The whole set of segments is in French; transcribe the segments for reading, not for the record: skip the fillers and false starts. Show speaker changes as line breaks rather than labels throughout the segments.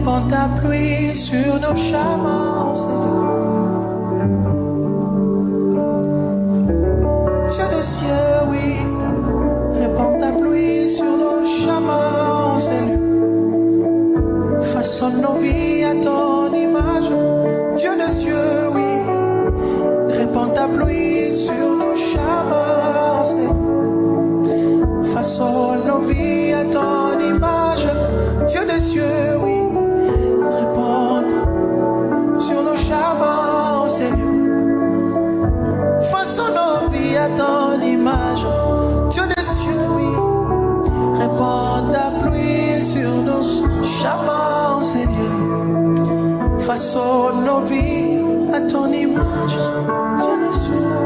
Répands ta pluie sur nos chemins, Seigneur. Dieu des cieux, oui. Répands ta pluie sur nos chemins, Seigneur. Façonne nos vies à ton image. Dieu des cieux, oui. Répands ta pluie sur nos chemins, Seigneur. Façonne nos vies à ton image. Dieu des cieux, oui. Répands sur nos chemins, Seigneur. Façonne nos vies à ton image. Dieu des cieux, oui. Répands ta pluie sur nos chemins, Seigneur. Façonne nos vies à ton image. Dieu des cieux,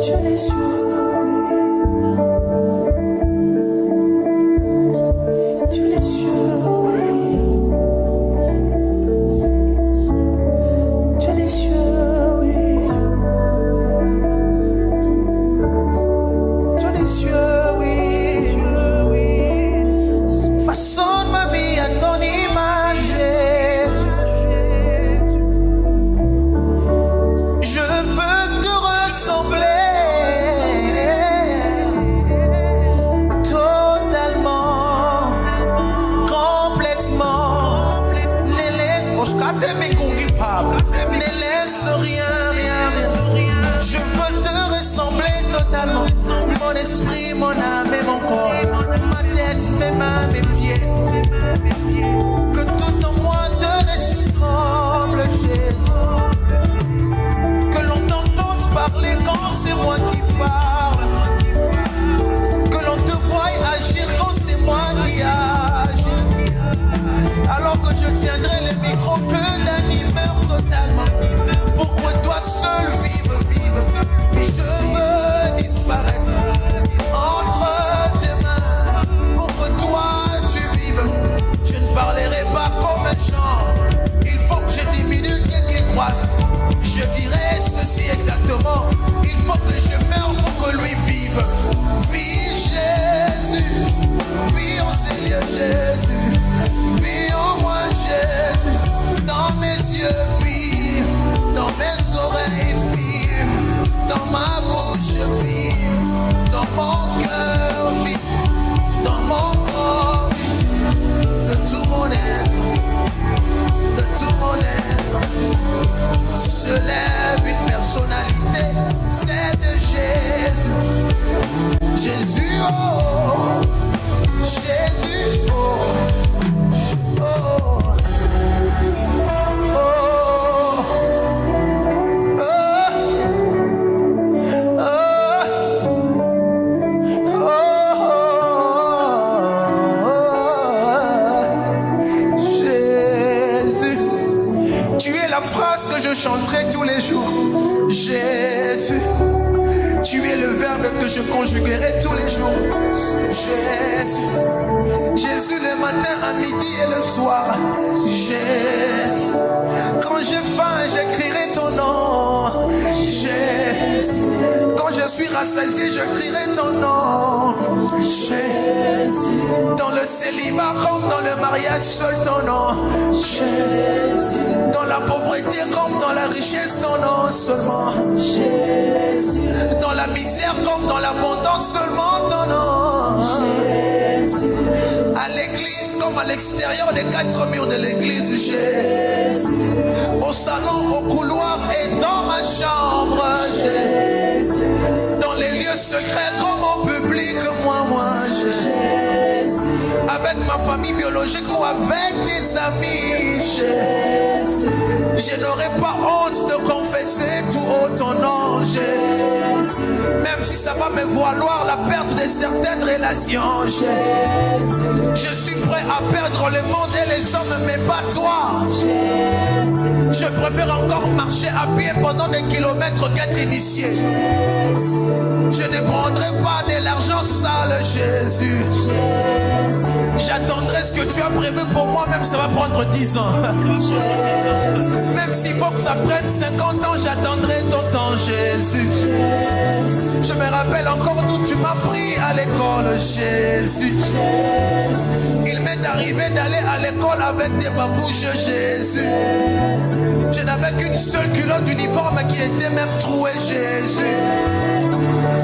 Dieu des cieux. Dieu des cieux, oui. Dieu des cieux, oui. Dieu des cieux, oui. Façonne ma vie à ton image, Jésus. Je veux te ressembler totalement, complètement. Ne laisse, ne laisse rien. Je veux te ressembler totalement. Mon esprit, mon âme et mon corps, ma tête, mes mains, mes pieds. Que tout en moi te ressemble, Jésus. Que l'on t'entende parler quand c'est moi qui parle. Que l'on te voie agir quand c'est moi qui agis. Alors que je tiendrai le micro que d'animeur totalement. Pour que toi seul vive. Je veux disparaître entre tes mains. Pour que toi tu vives. Je ne parlerai pas comme un chant. Il faut que je diminue qu'il croisse. Je dirai ceci exactement. Il faut que je meure pour que lui vive. Vis Jésus. Vis au Seigneur Jésus. Vis en moi Jésus. Dans mes yeux vis. Dans mes oreilles vis. Dans ma bouche vis. Dans mon cœur vis. Dans mon corps vis. De tout mon être. De tout mon être se lève une personnalité, celle de Jésus. Jésus, oh, Jésus, oh, oh, oh, que je chanterai tous les jours. Jésus, tu es le verbe que je conjuguerai tous les jours. Jésus, Jésus le matin, à midi et le soir. Jésus, quand j'ai faim, j'écrirai ton nom. Jésus, quand je suis rassasié, je crierai ton nom. Jésus, dans le célibat comme dans le mariage, seul ton nom. Jésus, dans la pauvreté comme dans la richesse, ton nom seulement. Jésus, dans la misère comme dans l'abondance, seulement ton nom. Jésus, à l'église comme à l'extérieur des quatre murs de l'église. Jésus, au salon, au couloir et dans ma chambre. Jésus, dans les lieux secrets comme au public, moi, Jésus, avec ma famille biologique ou avec mes amis. Jésus, je n'aurai pas honte de confesser tout haut ton nom. Jésus, même si ça va me valoir la perte de certaines relations. Jésus, je suis prêt à perdre le monde et les hommes, mais pas toi. Jésus, je préfère encore marcher à pied pendant des kilomètres qu'être initié. Je ne prendrai pas de l'argent sale, Jésus. J'attendrai ce que tu as prévu pour moi, même ça va prendre 10 ans. Même s'il faut que ça prenne 50 ans, j'attendrai ton temps, Jésus. Je me rappelle encore d'où tu m'as pris à l'école, Jésus. Il m'est arrivé d'aller à l'école avec des babouches, Jésus. Je n'avais qu'une seule culotte d'uniforme qui était même trouée, Jésus.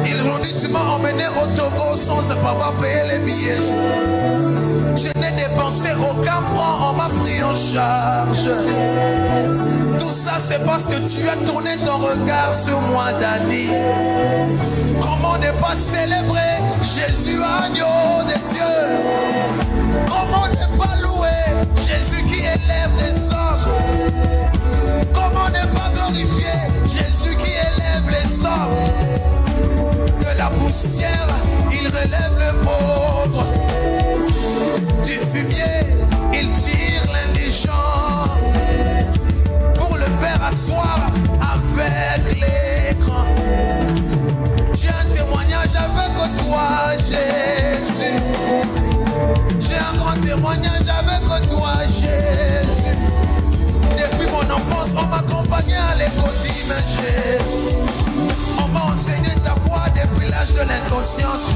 Ils ont dit, tu m'as emmené au Togo sans avoir payé les billets. Je n'ai dépensé aucun franc, on m'a pris en charge. Tout ça c'est parce que tu as tourné ton regard sur moi, Daddy. Comment ne pas célébrer Jésus, agneau de Dieu? Comment ne pas louer Jésus qui élève des hommes? Comment ne pas glorifier Jésus qui élève les hommes? De la poussière, il relève le pauvre. Du fumier, il tire l'indigent pour le faire asseoir avec les grands. J'ai un témoignage avec toi, Jésus. J'ai un grand témoignage avec toi, Jésus. Depuis mon enfance, on m'accompagnait à l'école d'imaginer. On m'a enseigné ta voix depuis l'âge de l'inconscience.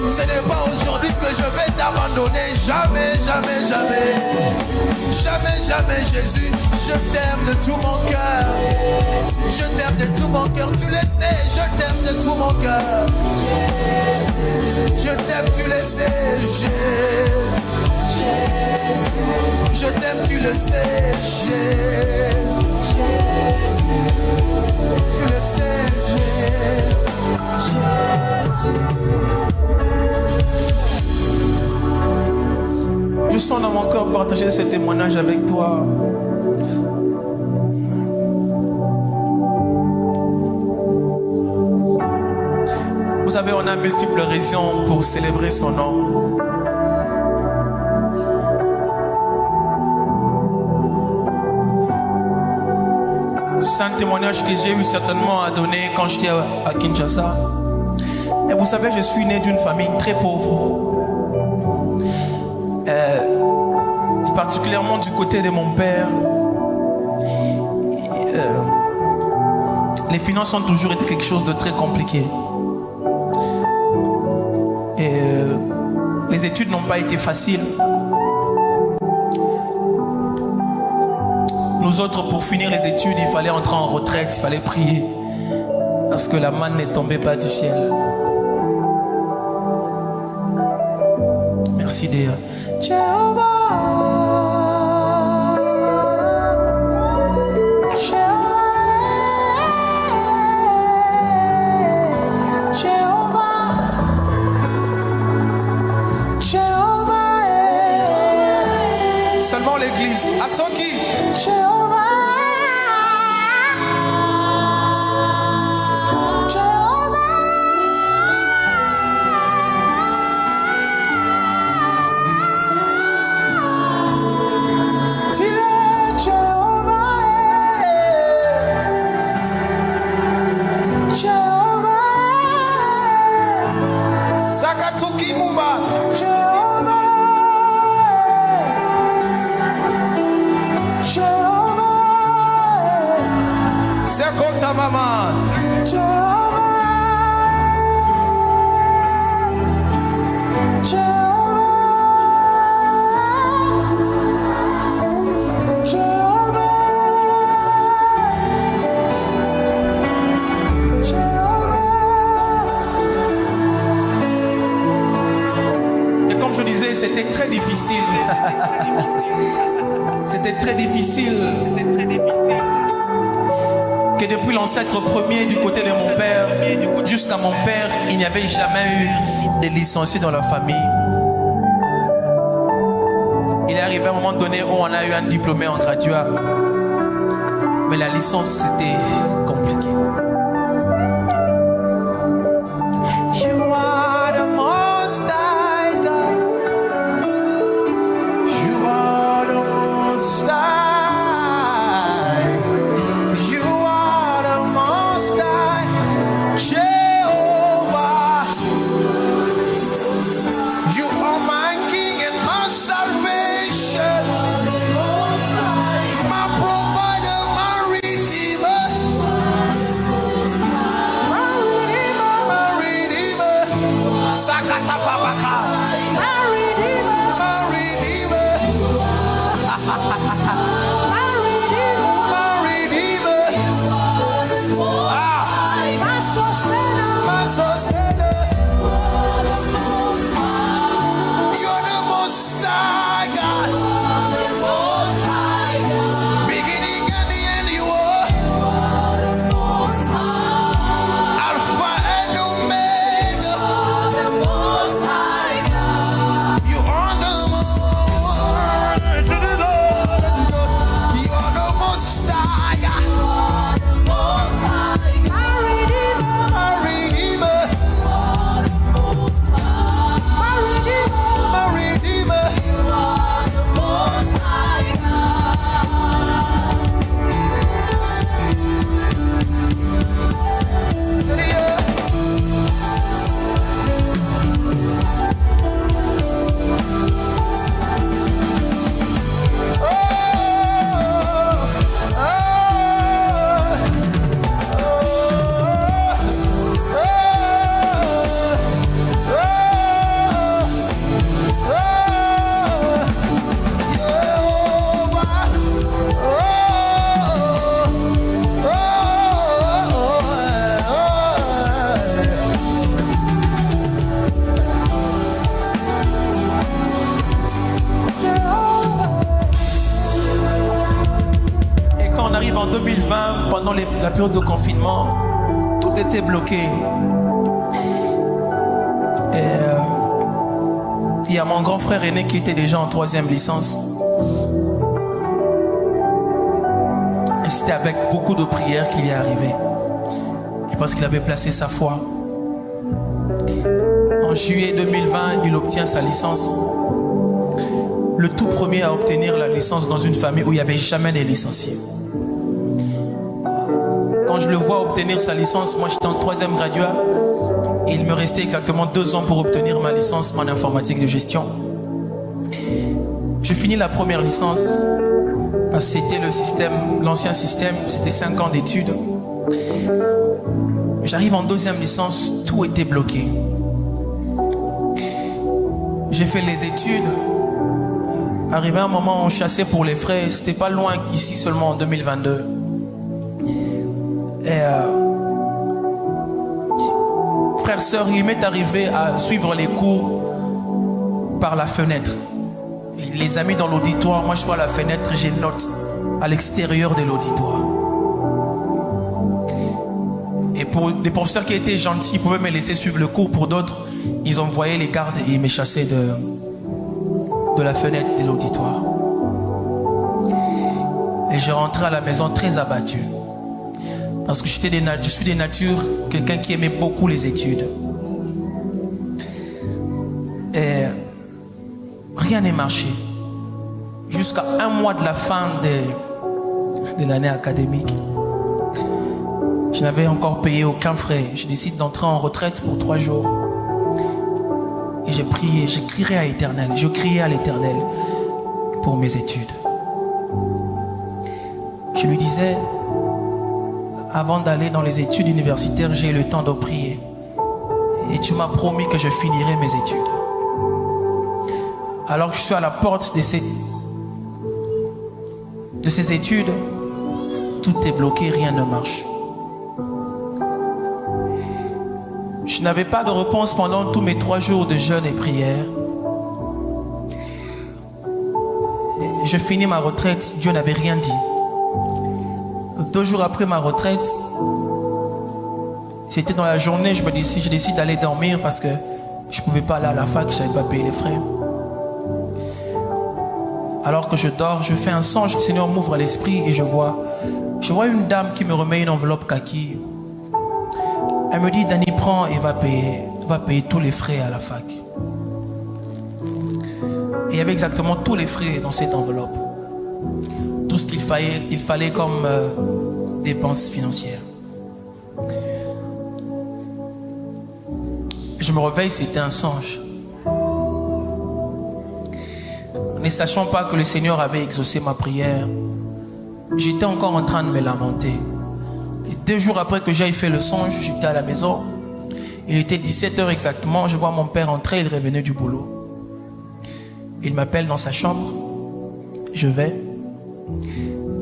Ce n'est pas aujourd'hui que je vais t'abandonner. Jamais, jamais, jamais. Jamais, jamais, Jésus. Je t'aime de tout mon cœur. Je t'aime de tout mon cœur. Tu le sais, je t'aime de tout mon cœur. Je t'aime, tu le sais. Je t'aime, tu le sais. Tu le sais, je sens dans mon cœur partager ce témoignage avec toi. Vous savez, on a multiples raisons pour célébrer son nom. C'est un témoignage que j'ai eu certainement à donner quand j'étais à Kinshasa. Et vous savez, je suis né d'une famille très pauvre. Particulièrement du côté de mon père. Les finances ont toujours été quelque chose de très compliqué. Et les études n'ont pas été faciles. Nous autres, pour finir les études, il fallait entrer en retraite, il fallait prier. Parce que la manne ne tombait pas du ciel. Merci Déa. Jéhovah. Seulement l'église. Atoki. Jéhovah. Sakatuki Mumba. C'est comme ta maman. Et comme je disais, c'était très difficile. C'était très difficile. Que depuis l'ancêtre premier du côté de mon père jusqu'à mon père, il n'y avait jamais eu de licenciés dans la famille. Il est arrivé à un moment donné où on a eu un diplômé en graduat. Mais la licence, c'était compliqué. You are the most high God. You are the most high. Jehovah, you are my King. pendant la période de confinement, tout était bloqué. Et il y a mon grand frère aîné qui était déjà en 3e licence. Et c'était avec beaucoup de prières qu'il y est arrivé. Et parce qu'il avait placé sa foi. En juillet 2020, il obtient sa licence. Le tout premier à obtenir la licence dans une famille où il n'y avait jamais des licenciés. Quand je le vois obtenir sa licence, moi j'étais en 3e graduat. Et il me restait exactement 2 ans pour obtenir ma licence en informatique de gestion. Je finis la première licence parce que c'était le système, l'ancien système, c'était 5 ans d'études. J'arrive en 2e licence, tout était bloqué. J'ai fait les études. Arrivé à un moment, on chassait pour les frais. C'était pas loin qu'ici, seulement en 2022. Et frère, sœur, il m'est arrivé à suivre les cours par la fenêtre. Et les amis dans l'auditoire, moi je suis à la fenêtre, j'ai une note à l'extérieur de l'auditoire. Et pour des professeurs qui étaient gentils, ils pouvaient me laisser suivre le cours. Pour d'autres, ils envoyaient les gardes et ils me chassaient de la fenêtre de l'auditoire. Et je rentrais à la maison très abattu. Parce que je suis de nature, quelqu'un qui aimait beaucoup les études. Et rien n'est marché. Jusqu'à 1 mois de la fin de l'année académique. Je n'avais encore payé aucun frais. Je décide d'entrer en retraite pour 3 jours. Et j'ai prié, j'ai crié à l'Éternel. Je criais à l'Éternel pour mes études. Je lui disais, avant d'aller dans les études universitaires, j'ai eu le temps de prier. Et tu m'as promis que je finirai mes études. Alors que je suis à la porte de ces études, tout est bloqué, rien ne marche. Je n'avais pas de réponse pendant tous mes 3 jours de jeûne et prière. Je finis ma retraite, Dieu n'avait rien dit. 2 jours après ma retraite, c'était dans la journée, je décide d'aller dormir parce que je ne pouvais pas aller à la fac, je n'avais pas payé les frais. Alors que je dors, je fais un songe, le Seigneur m'ouvre l'esprit et je vois une dame qui me remet une enveloppe kaki. Elle me dit, Dani, prends et va payer tous les frais à la fac. Et il y avait exactement tous les frais dans cette enveloppe. Tout ce qu'il fallait comme dépenses financières. Je me réveille, c'était un songe. Ne sachant pas que le Seigneur avait exaucé ma prière, j'étais encore en train de me lamenter. Et 2 jours après que j'aille fait le songe, j'étais à la maison. Il était 17h exactement, je vois mon père entrer, il revenait du boulot. Il m'appelle dans sa chambre, je vais.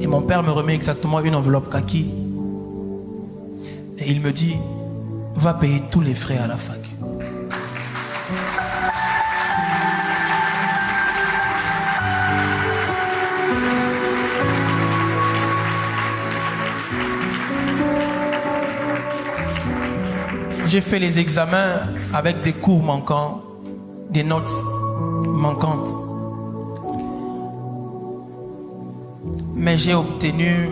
Et mon père me remet exactement une enveloppe kaki. Et il me dit, va payer tous les frais à la fac. J'ai fait les examens avec des cours manquants, des notes manquantes. Mais j'ai obtenu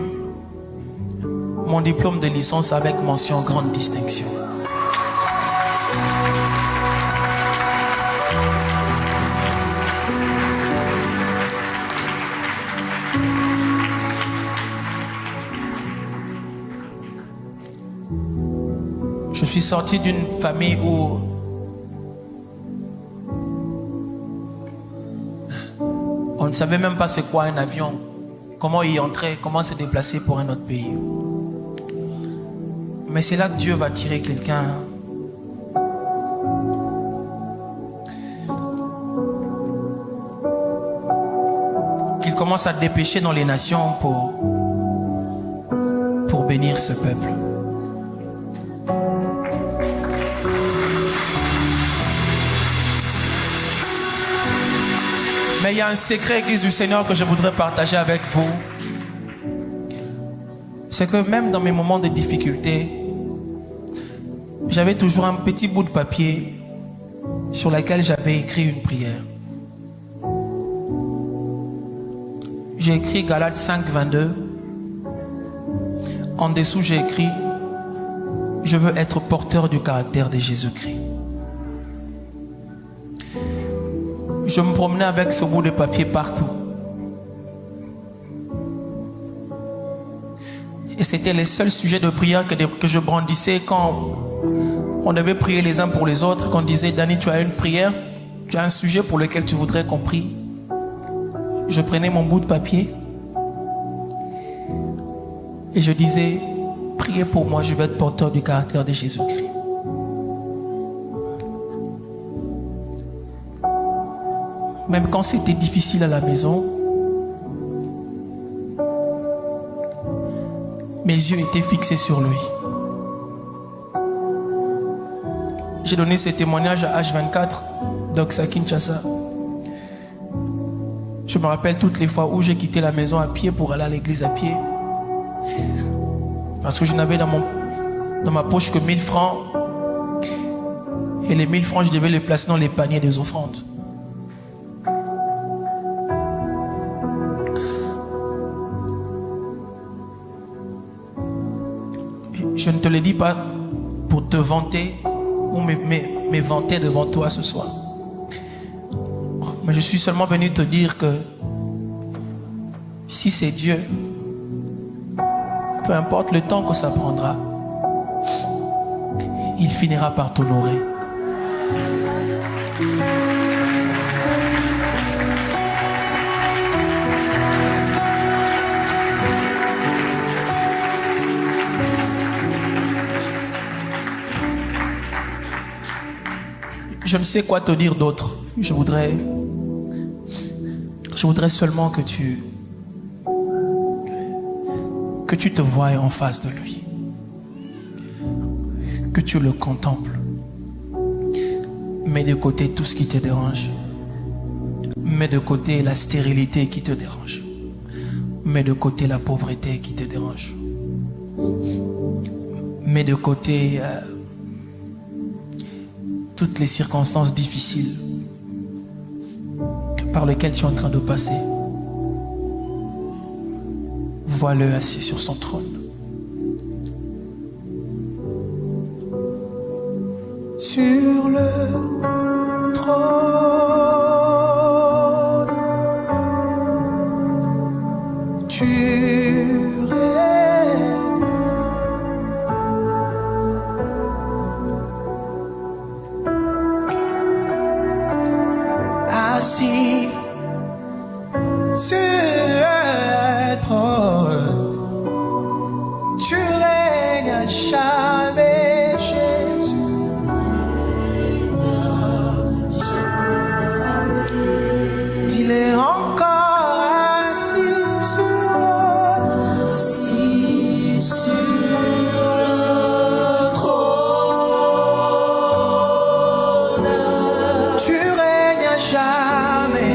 mon diplôme de licence avec mention grande distinction. Je suis sorti d'une famille où on ne savait même pas c'est quoi un avion, comment y entrer, comment se déplacer pour un autre pays. Mais c'est là que Dieu va tirer quelqu'un. Qu'il commence à dépêcher dans les nations pour bénir ce peuple. Mais il y a un secret, Église du Seigneur, que je voudrais partager avec vous. c'est que même dans mes moments de difficulté, j'avais toujours un petit bout de papier sur lequel j'avais écrit une prière. J'ai écrit Galates 5, 22. En dessous, j'ai écrit: je veux être porteur du caractère de Jésus-Christ. Je me promenais avec ce bout de papier partout. Et c'était les seuls sujets de prière que je brandissais quand on devait prier les uns pour les autres. Quand on disait: Danny, tu as une prière, tu as un sujet pour lequel tu voudrais qu'on prie. Je prenais mon bout de papier et je disais: priez pour moi, je vais être porteur du caractère de Jésus-Christ. Même quand c'était difficile à la maison, mes yeux étaient fixés sur lui. J'ai donné ce témoignage à H24, Doxa Kinshasa. Je me rappelle toutes les fois où j'ai quitté la maison à pied pour aller à l'église à pied. Parce que je n'avais dans ma poche que 1000 francs. Et les 1000 francs, je devais les placer dans les paniers des offrandes. Je ne te le dis pas pour te vanter ou m'éventer devant toi ce soir. Mais je suis seulement venu te dire que si c'est Dieu, peu importe le temps que ça prendra, il finira par t'honorer. Je ne sais quoi te dire d'autre. Je voudrais seulement que tu te voies en face de lui. Que tu le contemples. Mets de côté tout ce qui te dérange. Mets de côté la stérilité qui te dérange. Mets de côté la pauvreté qui te dérange. Mets de côté toutes les circonstances difficiles par lesquelles tu es en train de passer. Vois-le assis sur son trône. Sur le trône, tu règnes. Assis sur le trône, tu règnes à jamais, Jésus. Dis-le encore, assis sur le trône, tu règnes à jamais.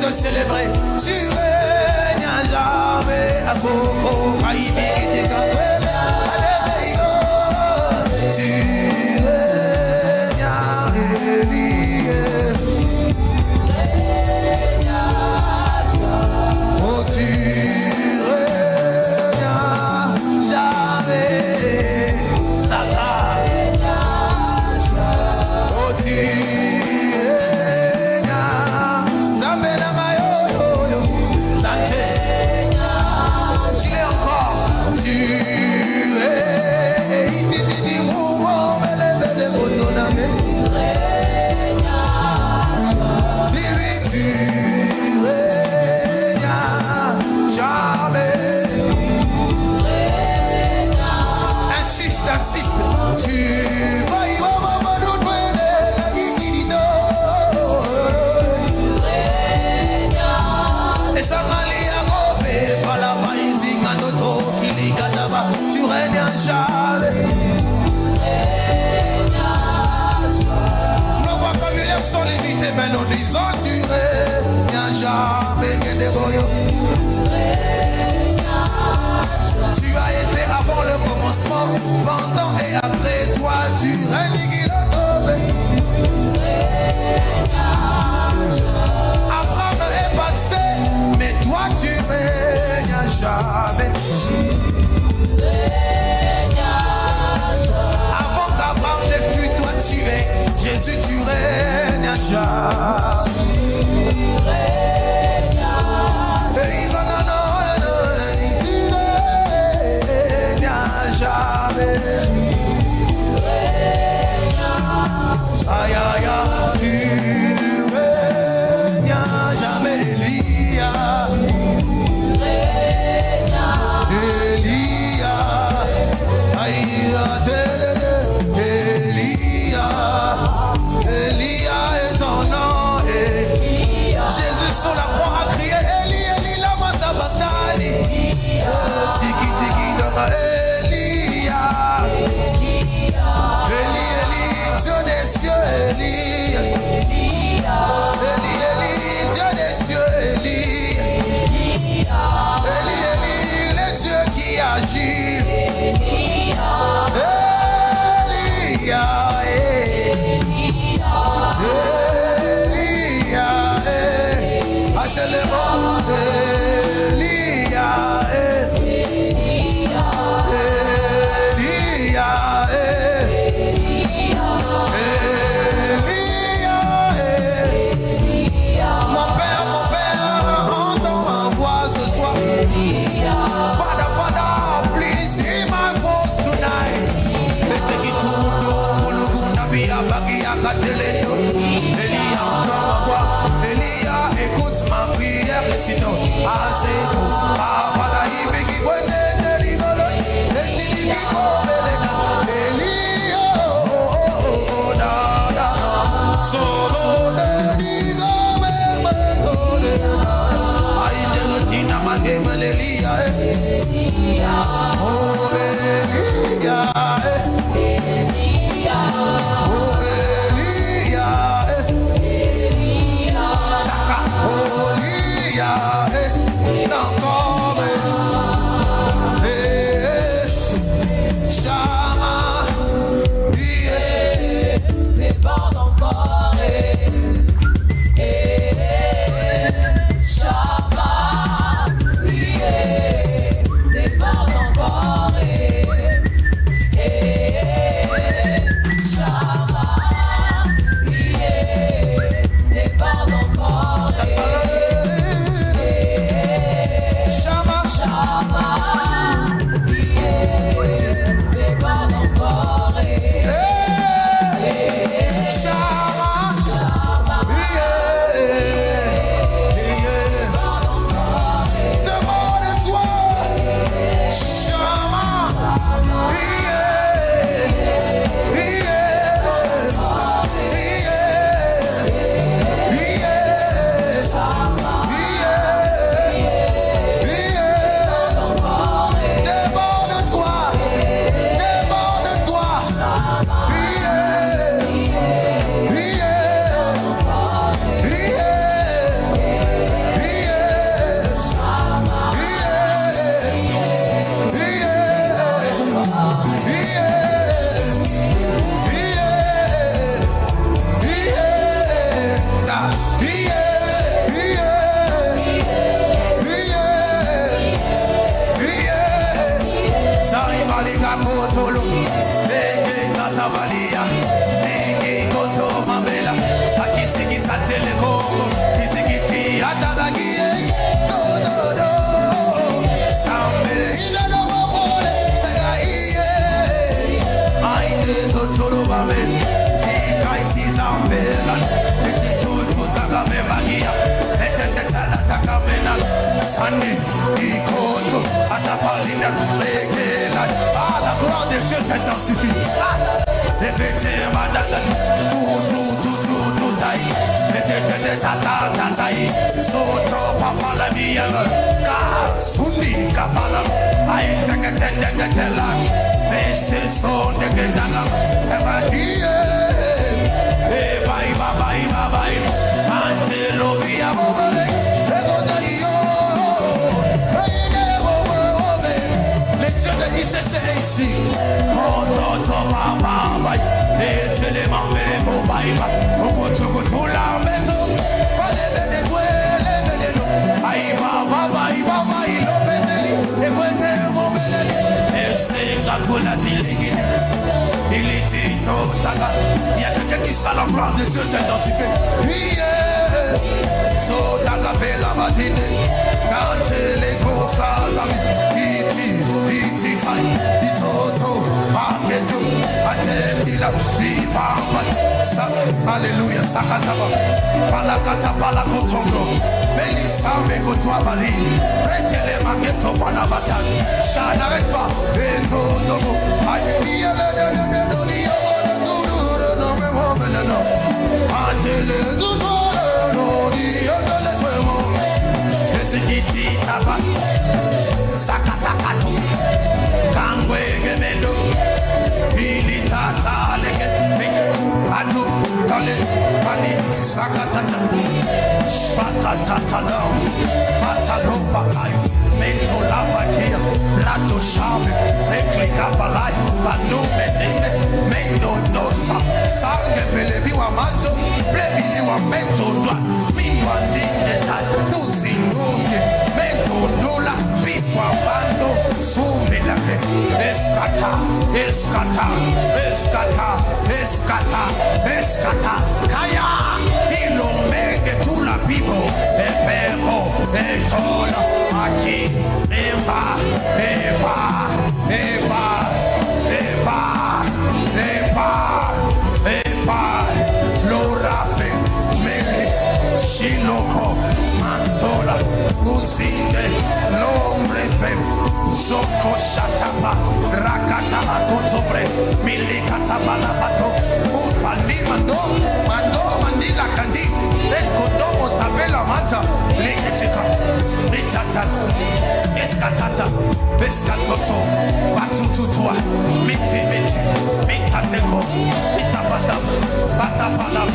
De célébrer, tu règnes à jamais à Coco, Haïti, tu règnes à Élie, oh tu règnes à jamais, Saka, oh tu sont limités, mais nous disons tu règnes jamais. Tu as été avant le commencement, pendant et après toi, tu règnes. Abraham est passé, mais toi tu règnes jamais. Avant qu'Abraham ne fût, toi tu es Jésus, tu règnes à jamais. Tu règnes à jamais. Aïe aïe aïe, tu règnes à jamais. Elia, Elia, aïe Elia, Elia est ton nom. Jésus sur la croix a crié Eli, Eli, lama sabachthani. Tiki tiki dama Elia, Eli, Eli, Dieu des cieux, Eli, Eli, Eli, Dieu des cieux, Eli, Eli, Eli, le Dieu qui agit, Elia, c'est le mot Elia, Elia, Elia. Mon père, entends ma voix ce soir. Father, Father, please hear my voice tonight. Elia, entends ma voix. Elia, écoute ma prière et sinon, assez solo de Elia, oh Elia, oh Elia, Chaka, oh Elia, encore, Chama,
t'es bon encore, Chama, t'es bon encore,
Sunday, Ikoto, Atapalina, Regela. Ah, la gloire de Dieu s'intensifie. Ah, les pétés, madame, tout, taille. Les taille. Soto, papa, la vie, ka, sundi, kapala. Aïe, teketela. Mais c'est son de Gendanga. Ça va dire. Eh, bye. Antelo, via, mobile. C'est ici, mon toto papa, les éléments mais les mobiles, au bout tout la maison, les aïe baba, il et et c'est la volatilité, il était total, il y a quelqu'un qui sent la gloire de Dieu s'intensifier. So la matine, quand les courses Alléluia, Sakataba, Palakata, Palakotongo, Melissa, Megotua Bali, Retele Mageto, Panabatan, Shana Retba, Ento Dogo, Adia, Sakatakato, Kangwe Gemendo, Militata, Adu, Kale, Kali, Sakatata, Shakatata, Matalo Bakayo, Mento Lavakia, Rato Shabe, Meklika Balai, Banu Meneme, Mendo Nosa, Sange Beleviwa Manto, Blebiliwa Mento Dwa, Minwa Dindeta, Tuzinunge, Mento Dola, Bikwa Bando, Sumilake, Escata, Kaya, Ilomege to la people, Ebero, Etola, Aki, Eva, Lorafe, Meli, Shiloko, Mantola, Uzinde, Lombre, Soko Shataba, Rakataba Kotobre, Milikataba Labato, Upandi Mando, Mandila Kandi, Escotomo Tabela Mata, Leketika, Mitata, Escatata, Escatoto, Batututua, Miti, Mitateko, Mitabatam, Batapalam,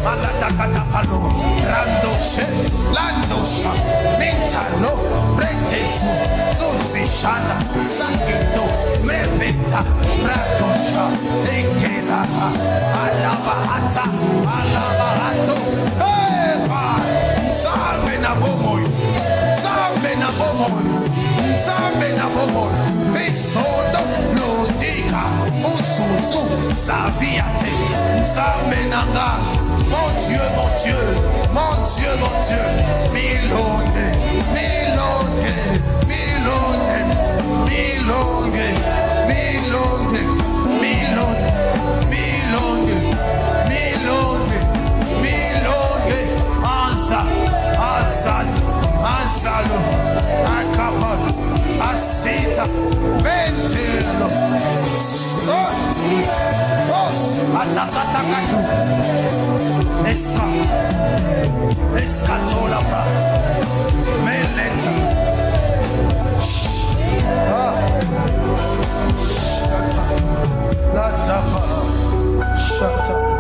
Malatakatapalo, Randoshe, Landosha, Mitalo, Bretesu, Zuzi Shana, Sakito, Mebeta, Ratosha, Ekela, Alabahata, Eva, Zambe na bomoy, Bisodo, Lodika, Usuzu, Saviate, Zambe nanga, mon Dieu, Milonge, Ansalo, Akapad, Asita, Ventilo, Atakatakatu, Escatola, Meleta, Shut up.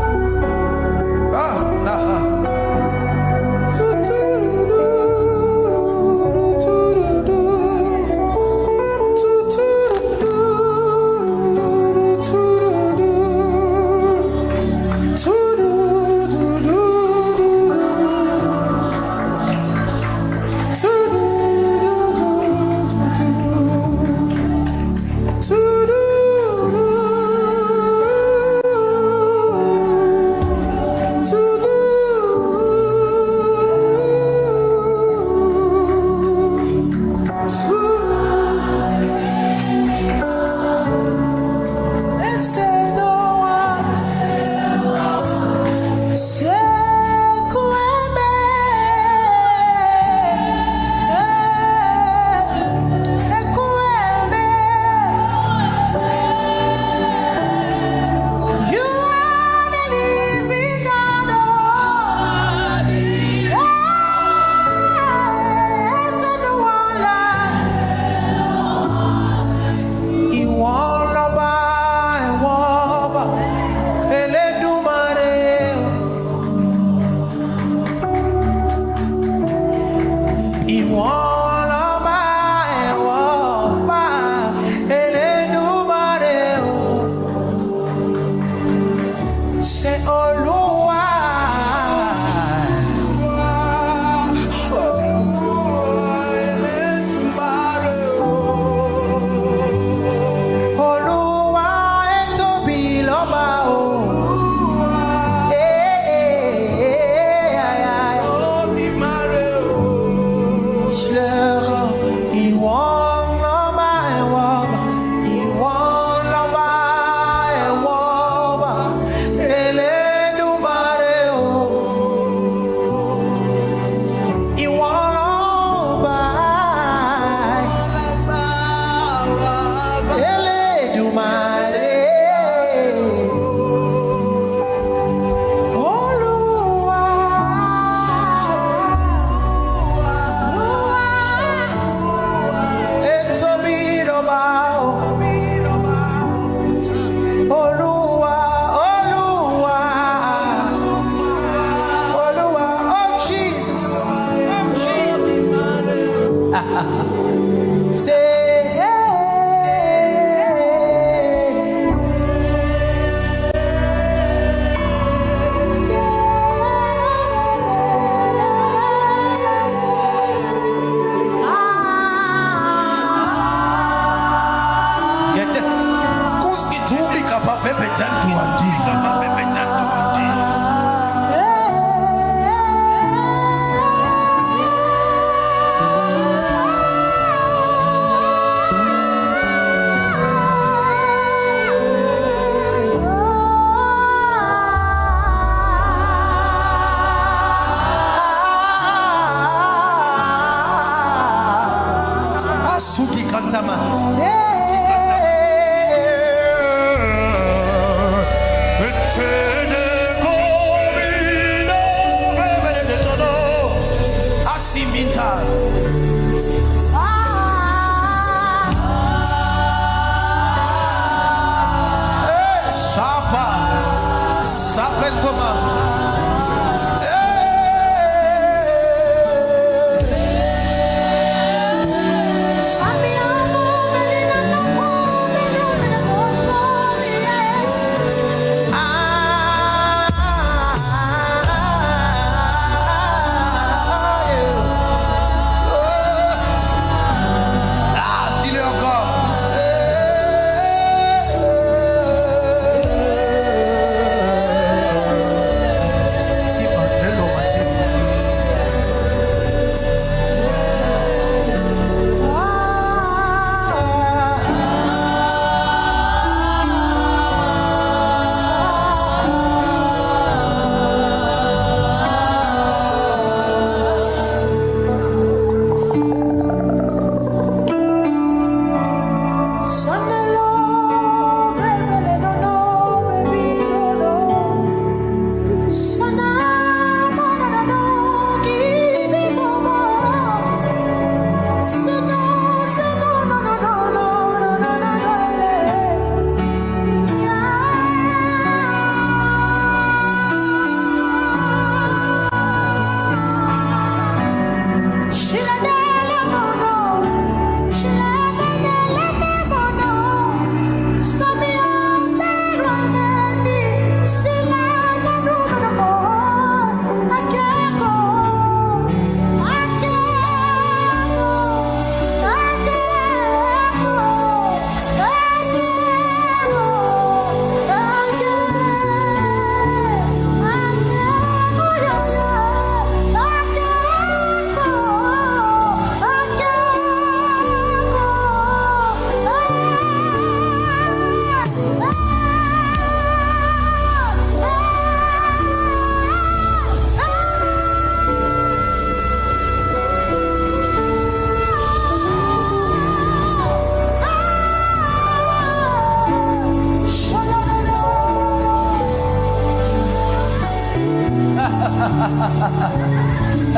Ha ha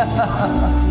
ha ha ha.